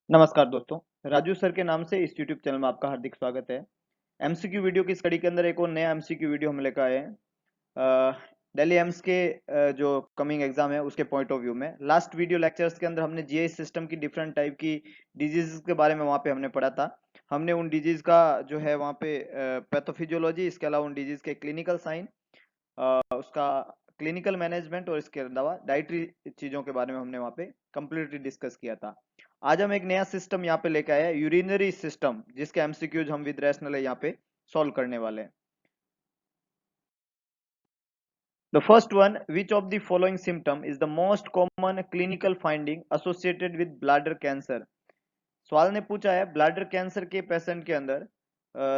नमस्कार दोस्तों, राजू सर के नाम से इस यूट्यूब चैनल में आपका हार्दिक स्वागत है। एमसीक्यू वीडियो की स्टडी के अंदर एक और नया एमसीक्यू वीडियो हम लेकर आए हैं दिल्ली एम्स के जो कमिंग एग्जाम है उसके पॉइंट ऑफ व्यू में। लास्ट वीडियो लेक्चर्स के अंदर हमने जीआई सिस्टम की डिफरेंट टाइप की डिजीज के बारे में वहाँ पे हमने पढ़ा था। हमने उन डिजीज का जो है वहाँ पे पैथोफिजियोलॉजी, इसके अलावा उन डिजीज के क्लिनिकल साइन, उसका क्लिनिकल मैनेजमेंट और इसके अलावा डाइटरी चीज़ों के बारे में हमने वहाँ पे कंप्लीटली डिस्कस किया था। आज हम एक नया सिस्टम यहाँ पे लेके आए हैं, यूरिनरी सिस्टम, जिसके एमसीक्यूज हम विद रैशनल है यहाँ पे सॉल्व करने वाले हैं। The first one, which of the following symptom is the most common clinical finding associated with bladder cancer? सवाल ने पूछा है ब्लैडर कैंसर के पेशेंट के अंदर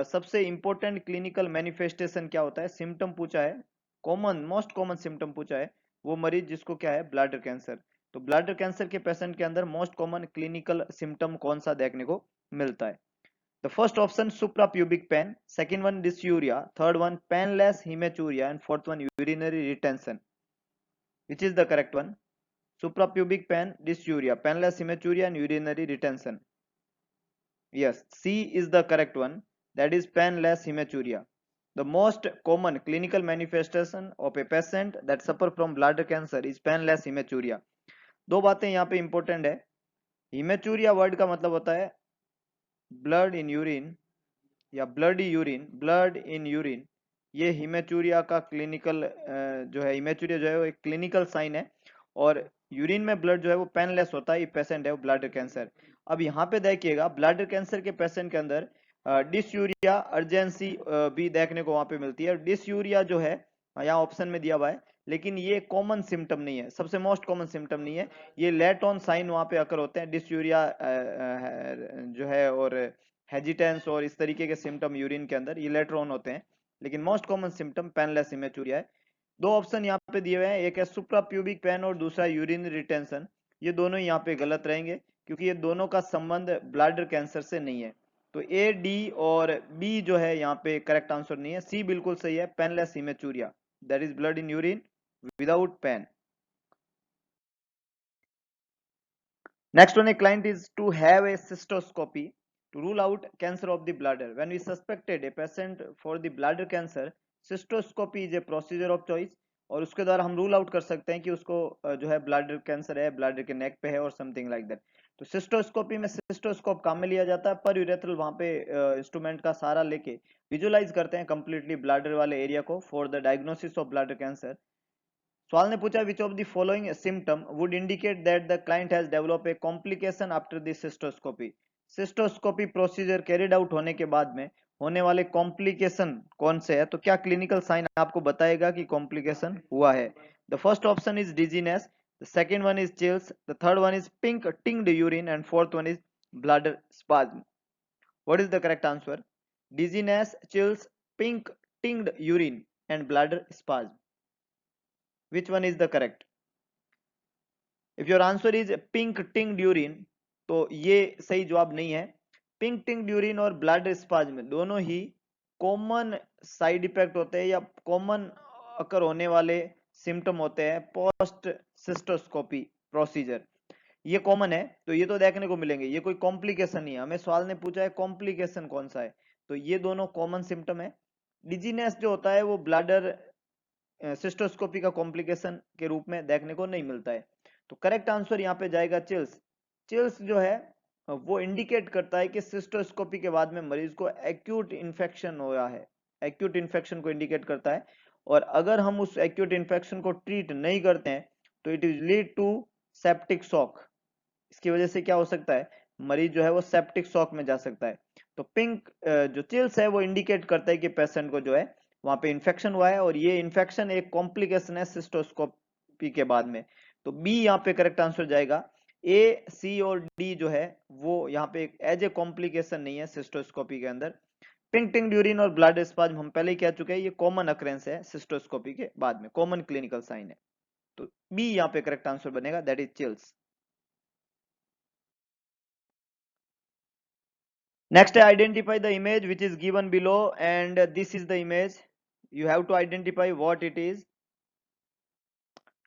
सबसे इंपॉर्टेंट क्लिनिकल मैनिफेस्टेशन क्या होता है, सिम्टम पूछा है, कॉमन मोस्ट कॉमन सिम्टम पूछा है वो मरीज जिसको क्या है ब्लैडर कैंसर। तो ब्लैडर कैंसर के पेशेंट के अंदर मोस्ट कॉमन क्लिनिकल सिम्टम कौन सा देखने को मिलता है? The first option suprapubic pain, second one dysuria, third one painless haematuria and fourth one urinary retention. Which is the correct one? Suprapubic pain, dysuria, painless haematuria and urinary retention. Yes, C is the correct one. That is painless hematuria. The most common clinical manifestation of a patient that suffer from bladder cancer is painless hematuria. दो बातें यहाँ पे important है। Haematuria word का मतलब होता है blood in urine या bloody urine, blood in urine. ये हिमेचूरिया का क्लिनिकल जो है, हिमेचूरिया जो है वो एक क्लिनिकल साइन है। और यूरिन में ब्लड जो है वो पेनलेस होता है, ये पेशेंट है वो ब्लैडर कैंसर। अब यहाँ पे देखिएगा ब्लैडर कैंसर के पेशेंट के अंदर डिसयूरिया अर्जेंसी भी देखने को वहां पे मिलती है। डिसयूरिया जो है यहाँ ऑप्शन में दिया हुआ है, लेकिन ये कॉमन सिम्टम नहीं है, सबसे मोस्ट कॉमन सिम्टम नहीं है। ये लेट ऑन साइन वहां पे अकर होते हैं डिसयूरिया जो है, और हेजिटेंस और इस तरीके के सिम्टम यूरिन के अंदर ये लेटर ऑन होते हैं, लेकिन मोस्ट कॉमन सिम्टम पेनलेस इमेचूरिया है। दो ऑप्शन यहाँ पे दिए हुए हैं, एक है सुप्राप्यूबिक पेन और दूसरा यूरिन रिटेंशन। ये दोनों यहाँ पे गलत रहेंगे क्योंकि ये दोनों का संबंध ब्लैडर कैंसर से नहीं है। तो ए, डी और बी जो है यहाँ पे करेक्ट आंसर नहीं है। सी बिल्कुल सही है, painless hematuria, that is blood in urine without pain. Next one, a client is to have a cystoscopy to rule out cancer of the bladder. When we suspected a patient for the bladder cancer, cystoscopy is a procedure of choice। और उसके द्वारा हम rule out कर सकते हैं कि उसको जो है ब्लैडर कैंसर है, ब्लैडर के नेक पे है और समथिंग लाइक दैट। तो सिस्टोस्कोपी में सिस्टोस्कोप काम में लिया जाता है, पर यूरेथ्रल वहां पे इंस्ट्रूमेंट का सहारा लेके विजुअलाइज करते हैं कंप्लीटली ब्लैडर वाले एरिया को for the diagnosis of bladder cancer. सवाल ने पूछा which of the following symptom would indicate that the client has develop a complication after the cystoscopy. Cystoscopy procedure carried out होने के बाद में होने वाले कॉम्प्लिकेशन कौन से है? तो क्या क्लिनिकल साइन आपको बताएगा कि कॉम्प्लिकेशन हुआ है? The first option is dizziness, the second one is chills, the third one is pink tinged urine and fourth one is bladder spasm. What is the correct answer? Dizziness, chills, pink tinged urine and bladder spasm. Which one is the correct? If your answer is pink tinged urine, तो ये सही जवाब नहीं है। Pink tinged urine और bladder spasm दोनों ही common side effect होते हैं या कॉमन अकर होने वाले सिम्टम होते हैं पोस्ट सिस्टोस्कोपी प्रोसीजर। ये कॉमन है तो ये तो देखने को मिलेंगे, ये कोई कॉम्प्लिकेशन नहीं है। हमें सवाल ने पूछा है कॉम्प्लिकेशन कौन सा है, तो ये दोनों कॉमन सिम्टम है। डिजीनेस जो होता है वो ब्लैडर सिस्टोस्कोपी का कॉम्प्लिकेशन के रूप में देखने को नहीं मिलता है। तो करेक्ट आंसर यहाँ पे जाएगा चिल्स। चिल्स जो है वो इंडिकेट करता है कि सिस्टोस्कोपी के बाद में मरीज को एक्यूट इन्फेक्शन हुआ है, एक्यूट इन्फेक्शन को इंडिकेट करता है। और अगर हम उस एक्यूट इन्फेक्शन को ट्रीट नहीं करते हैं तो it is lead to septic shock. इसकी वजह से क्या हो सकता है, मरीज जो है वो सेप्टिक शॉक में जा सकता है। तो पिंक जो चिल्स है वो इंडिकेट करता है कि पेशेंट को जो है वहां पे इन्फेक्शन हुआ है और ये इन्फेक्शन एक कॉम्प्लिकेशन है सिस्टोस्कोपी के बाद में। तो बी यहाँ पे करेक्ट आंसर जाएगा। ए, सी और डी जो है वो यहाँ पे एज ए कॉम्प्लिकेशन नहीं है सिस्टोस्कोपी के अंदर। पिंक टिंग यूरिन और ब्लड स्पाज्म हम पहले ही कह चुके हैं, ये कॉमन अकरेंस है सिस्टोस्कोपी के बाद में, कॉमन क्लिनिकल साइन है। तो बी यहाँ पे करेक्ट आंसर बनेगा, that is chills. Next, identify the image which is given below, and this is the image. You have to identify what it is.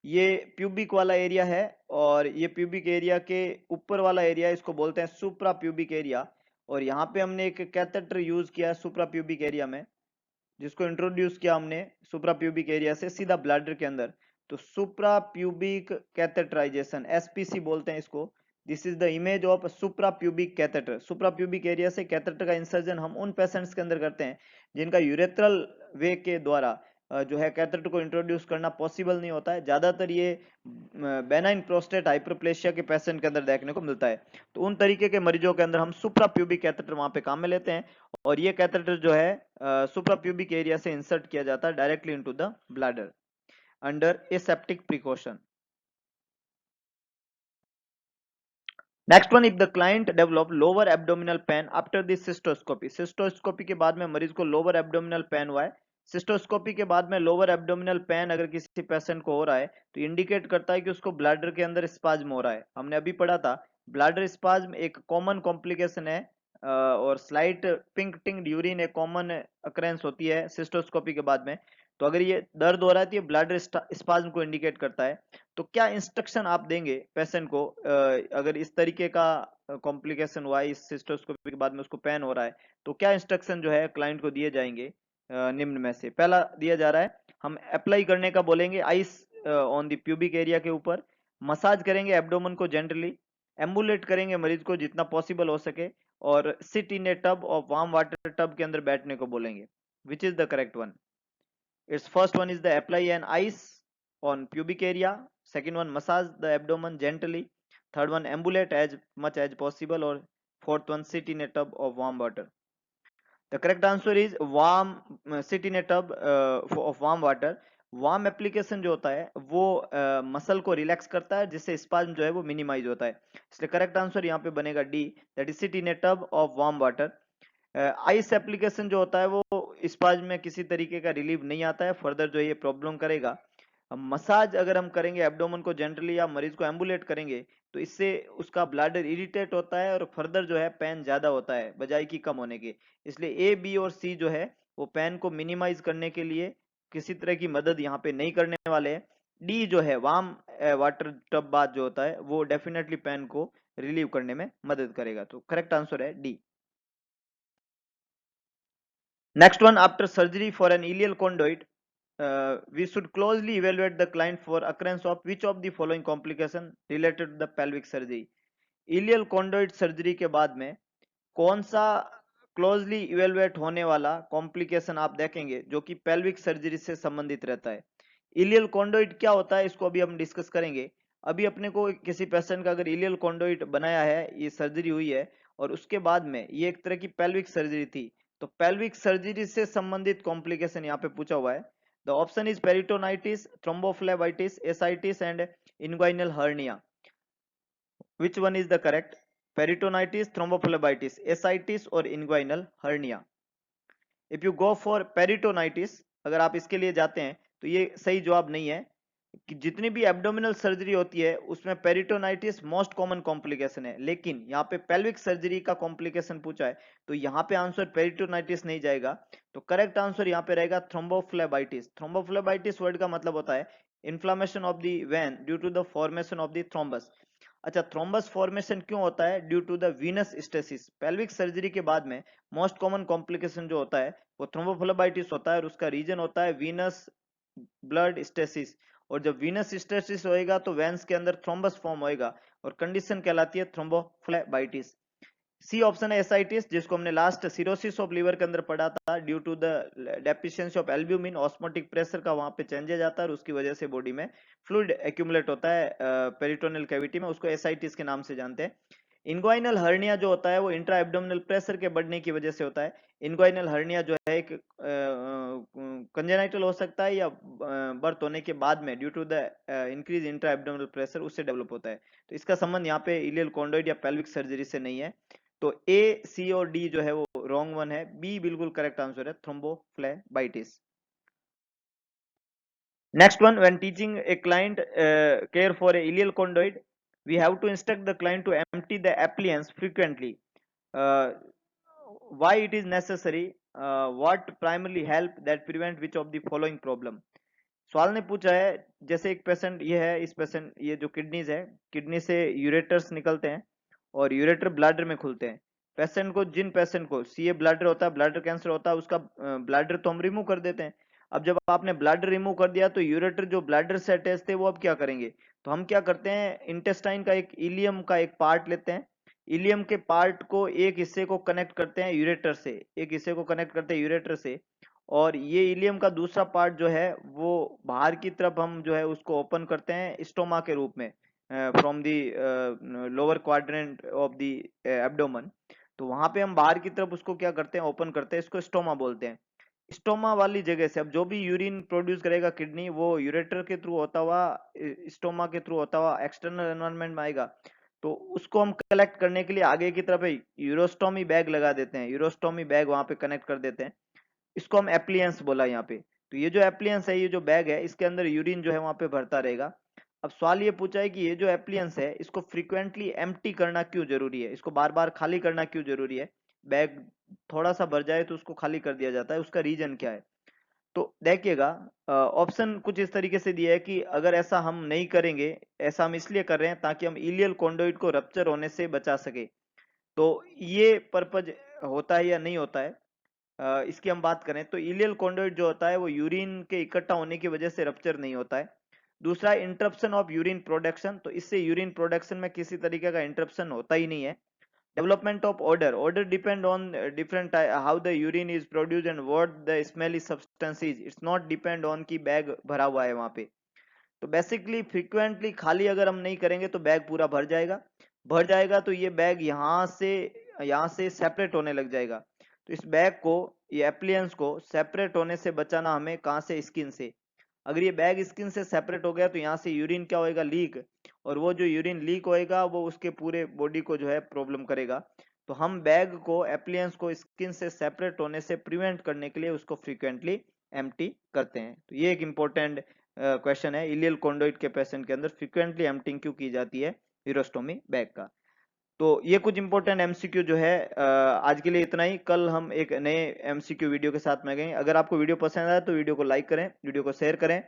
ये प्यूबिक वाला एरिया है, और ये प्यूबिक एरिया के ऊपर वाला एरिया इसको बोलते हैं सुप्रा प्यूबिक एरिया। और यहाँ पे हमने एक कैथेटर यूज किया है सुप्रा प्यूबिक एरिया में, जिसको इंट्रोड्यूस किया हमने सुप्रा प्यूबिक एरिया से सीधा ब्लैडर के अंदर। तो सुप्रा प्यूबिक कैथेटराइजेशन, एसपीसी बोलते हैं इसको। This is the image of supra pubic catheter. Supra pubic area से कैथेटर का इंसर्जन हम उन पेशेंट्स के अंदर करते हैं जिनका यूरेथ्रल वे के द्वारा जो है कैथेटर को इंट्रोड्यूस करना पॉसिबल नहीं होता है। ज्यादातर ये बेनाइन प्रोस्टेट हाइपरप्लेशिया के पेशेंट के अंदर देखने को मिलता है। तो उन तरीके के मरीजों के अंदर हम सुप्रा प्यूबिक कैथेटर वहां पे काम में लेते हैं, और ये कैथेटर जो है सुप्रा प्यूबिक एरिया से इंसर्ट किया जाता है directly into the bladder under aseptic precaution. Next one, if the client develop lower abdominal pain after the cystoscopy. Cystoscopy के बाद में मरीज को लोअर एब्डोमिनल पेन हुआ है। सिस्टोस्कोपी के बाद में लोअर एब्डोमिनल पेन अगर किसी पेशेंट को हो रहा है तो इंडिकेट करता है कि उसको ब्लैडर के अंदर स्पाज्म हो रहा है। हमने अभी पढ़ा था ब्लैडर स्पाज्म एक कॉमन कॉम्प्लिकेशन है, और स्लाइट पिंक टिंग यूरिन एक कॉमन अकरेंस होती है सिस्टोस्कोपी के बाद में। तो अगर ये दर्द हो रहा है तो ये ब्लैडर स्पाज्म को इंडिकेट करता है। तो क्या इंस्ट्रक्शन आप देंगे पेशेंट को अगर इस तरीके का कॉम्प्लिकेशन हुआ है, इस सिस्टोस्कोपी के बाद में उसको पेन हो रहा है, तो क्या इंस्ट्रक्शन जो है क्लाइंट को दिए जाएंगे? निम्न में से पहला दिया जा रहा है, हम अप्लाई करने का बोलेंगे ice on the pubic area के ऊपर, मसाज करेंगे एब्डोमेन को जेंटली, एम्बुलेट करेंगे मरीज को जितना पॉसिबल हो सके, और सिट इन ए टब और वार्म वाटर टब के अंदर बैठने को बोलेंगे। विच is the correct one? Its first one is the apply an ice on pubic area. Second one, massage the abdomen gently. Third one, ambulate as much as possible. Or fourth one, sit in a tub of warm water. The correct answer is warm, sit in a tub of warm water. Warm application जो होता है वो muscle को relax करता है, जिससे spasm जो है वो मिनिमाइज होता है। इसलिए करेक्ट आंसर यहाँ पे बनेगा D, that is sit in A tub of warm water. Ice application जो होता है वो स्पाज्म में किसी तरीके का रिलीफ नहीं आता है, फर्दर जो ये प्रॉब्लम करेगा। मसाज अगर हम करेंगे एब्डोमेन को जेंटली या मरीज को एम्बुलेट करेंगे तो इससे उसका ब्लैडर इरिटेट होता है और फर्दर जो है पेन ज्यादा होता है बजाय की कम होने के। इसलिए ए बी और सी जो है वो पेन को मिनिमाइज करने के लिए किसी तरह की मदद यहाँ पे नहीं करने वाले हैं। डी जो है वार्म वाटर टब बाथ जो होता है वो डेफिनेटली पेन को रिलीव करने में मदद करेगा। तो करेक्ट आंसर है D. Next one, after surgery for an ileal conduit, we should closely evaluate the client for occurrence of which of the following complication related to the pelvic surgery. Ileal conduit surgery के बाद में कौन सा closely evaluate होने वाला complication आप देखेंगे जो कि पेल्विक सर्जरी से संबंधित रहता है? इलियल कॉन्डोइट क्या होता है इसको अभी हम डिस्कस करेंगे। अभी अपने को किसी पेशेंट का अगर इलियल कॉन्डोइट बनाया है, ये सर्जरी हुई है और उसके बाद में ये एक तरह की पेल्विक सर्जरी थी, तो पेल्विक सर्जरी से संबंधित कॉम्प्लिकेशन यहाँ पे पूछा हुआ है। The option is peritonitis, thrombophlebitis, ascites and inguinal hernia. Which one is the correct? Peritonitis, thrombophlebitis, ascites और inguinal hernia. If you go for peritonitis, अगर आप इसके लिए जाते हैं तो ये सही जवाब नहीं है कि जितनी भी एब्डोमिनल सर्जरी होती है उसमें पेरिटोनाइटिस मोस्ट कॉमन कॉम्प्लिकेशन है, लेकिन यहाँ पे पेल्विक सर्जरी का कॉम्प्लिकेशन पूछा है तो यहाँ पे आंसर पेरिटोनाइटिस नहीं जाएगा। तो करेक्ट आंसर यहाँ पे रहेगा थ्रोम्बोफ्लेबाइटिस। थ्रोम्बोफ्लेबाइटिस वर्ड का मतलब होता है inflammation of the vein due to the formation of the thrombus. अच्छा, थ्रोम्बस फॉर्मेशन क्यों होता है? Due to the venous stasis. Pelvic surgery के बाद में मोस्ट कॉमन कॉम्प्लिकेशन जो होता है वो थ्रोम्बोफ्लेबाइटिस होता है और उसका रीजन होता है वीनस ब्लड स्टेसिस। और जब वीनस स्टेसिस होएगा तो वेंस के अंदर थ्रोम्बस फॉर्म होएगा और कंडीशन कहलाती है थ्रोम्बोफ्लेबाइटिस। सी ऑप्शन है एसाइटिस, जिसको हमने लास्ट सिरोसिस ऑफ लीवर के अंदर पढ़ा था। Due to the deficiency of albumin osmotic pressure का वहां पे चेंजेज आता है और उसकी वजह से बॉडी में फ्लूइड एक्यूमुलेट होता है पेरिटोनियल कैविटी में, उसको एसाइटिस के नाम से जानते हैं। इनग्वाइनल हर्निया जो होता है वो इंट्रा एब्डोमिनल प्रेशर के बढ़ने की वजह से होता है। इनग्वाइनल हर्निया जो है एक कंजेनाइटल हो सकता है या बर्थ होने के बाद में due to the increase intra abdominal pressure उससे डेवलप होता है। तो इसका संबंध यहाँ पे इलियल कॉन्डोइड या पेल्विक सर्जरी से नहीं है। तो ए सी और डी जो है वो रॉन्ग वन है, बी बिल्कुल करेक्ट आंसर है thrombophlebitis. Next one, when teaching a client care for a ileal conduit, we have to instruct the client to empty the appliance frequently. Uh, why it is necessary? What primarily help that prevent which of the following problem? सवाल ने पूछा है जैसे एक patient ये है, इस patient ये जो किडनीज है, किडनी से यूरेटर्स निकलते हैं और यूरेटर ब्लैडर में खुलते हैं। पेशेंट को, जिन पेशेंट को सीए ब्लैडर होता है, ब्लैडर कैंसर होता है, उसका ब्लैडर तो हम रिमूव कर देते हैं। अब जब आपने ब्लैडर रिमूव कर दिया तो यूरेटर जो ब्लैडर से अटैच थे वो अब क्या करेंगे? तो हम क्या करते हैं, इंटेस्टाइन का एक इलियम का एक पार्ट लेते हैं, इलियम के पार्ट को एक हिस्से को कनेक्ट करते हैं यूरेटर से, एक हिस्से को कनेक्ट करते हैं यूरेटर से, और ये इलियम का दूसरा पार्ट जो है वो बाहर की तरफ हम जो है उसको ओपन करते हैं स्टोमा के रूप में, from the lower quadrant of the abdomen. तो वहां पे हम बाहर की तरफ उसको क्या करते हैं, ओपन करते हैं, इसको स्टोमा बोलते हैं। स्टोमा वाली जगह से अब जो भी यूरिन प्रोड्यूस करेगा किडनी, वो यूरेटर के थ्रू होता हुआ, स्टोमा के थ्रू होता हुआ एक्सटर्नल एनवायरनमेंट में आएगा। तो उसको हम कलेक्ट करने के लिए आगे की तरफ यूरोस्टोमी बैग लगा देते हैं, यूरोस्टोमी बैग वहां पे कनेक्ट कर देते हैं। इसको हम एप्लियंस बोला यहाँ पे। तो ये जो एप्लियंस है, ये जो बैग है, इसके अंदर यूरिन जो है वहां पे भरता रहेगा। अब सवाल ये पूछा है कि ये जो एप्लियंस है इसको फ्रीक्वेंटली एम्प्टी करना क्यों जरूरी है, इसको बार बार खाली करना क्यों जरूरी है? बैग थोड़ा सा भर जाए तो उसको खाली कर दिया जाता है, उसका रीजन क्या है? तो देखिएगा, ऑप्शन कुछ इस तरीके से दिया है कि अगर ऐसा हम नहीं करेंगे, ऐसा हम इसलिए कर रहे हैं ताकि हम इलियल कॉन्डोइड को रप्चर होने से बचा सके। तो ये पर्पज होता है या नहीं होता है? इसकी हम बात करें तो इलियल कॉन्डोइट जो होता है वो यूरिन के इकट्ठा होने की वजह से रप्चर नहीं होता है। दूसरा, इंटरप्शन ऑफ यूरिन प्रोडक्शन, तो इससे यूरिन प्रोडक्शन में किसी तरीके का इंटरप्शन होता ही नहीं है। Development of order depend on different how the urine is produce and what the smelly substance is, it's not depend on की बैग भरा हुआ है वहां पे। तो बेसिकली फ्रीक्वेंटली खाली अगर हम नहीं करेंगे तो बैग पूरा भर जाएगा, भर जाएगा तो ये बैग यहाँ से सेपरेट होने लग जाएगा। तो इस बैग को, ये एप्लियंस को सेपरेट होने से बचाना हमें कहाँ से? स्किन से। अगर ये बैग स्किन से सेपरेट हो गया तो यहाँ से यूरिन क्या होएगा? लीक। और वो जो यूरिन लीक होएगा वो उसके पूरे बॉडी को जो है प्रॉब्लम करेगा। तो हम बैग को, एप्लियंस को स्किन से सेपरेट होने से प्रिवेंट करने के लिए उसको फ्रीक्वेंटली एम्प्टी करते हैं। तो ये एक इंपॉर्टेंट क्वेश्चन है, इलियल कॉन्डोइट के पेशेंट के अंदर फ्रीक्वेंटली एम्प्टिंग क्यों की जाती है यूरोस्टोमी बैग का। तो ये कुछ इंपॉर्टेंट एमसीक्यू जो है, आज के लिए इतना ही। कल हम एक नए एमसीक्यू वीडियो के साथ में गए। अगर आपको वीडियो पसंद आया तो वीडियो को लाइक करें, वीडियो को शेयर करें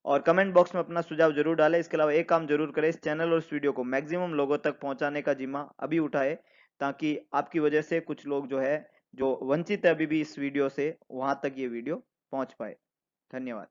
और कमेंट बॉक्स में अपना सुझाव जरूर डालें। इसके अलावा एक काम जरूर करें, इस चैनल और इस वीडियो को मैक्सिमम लोगों तक पहुंचाने का जिम्मा अभी उठाए, ताकि आपकी वजह से कुछ लोग जो है, जो वंचित है अभी भी इस वीडियो से, वहां तक ये वीडियो पहुंच पाए। धन्यवाद।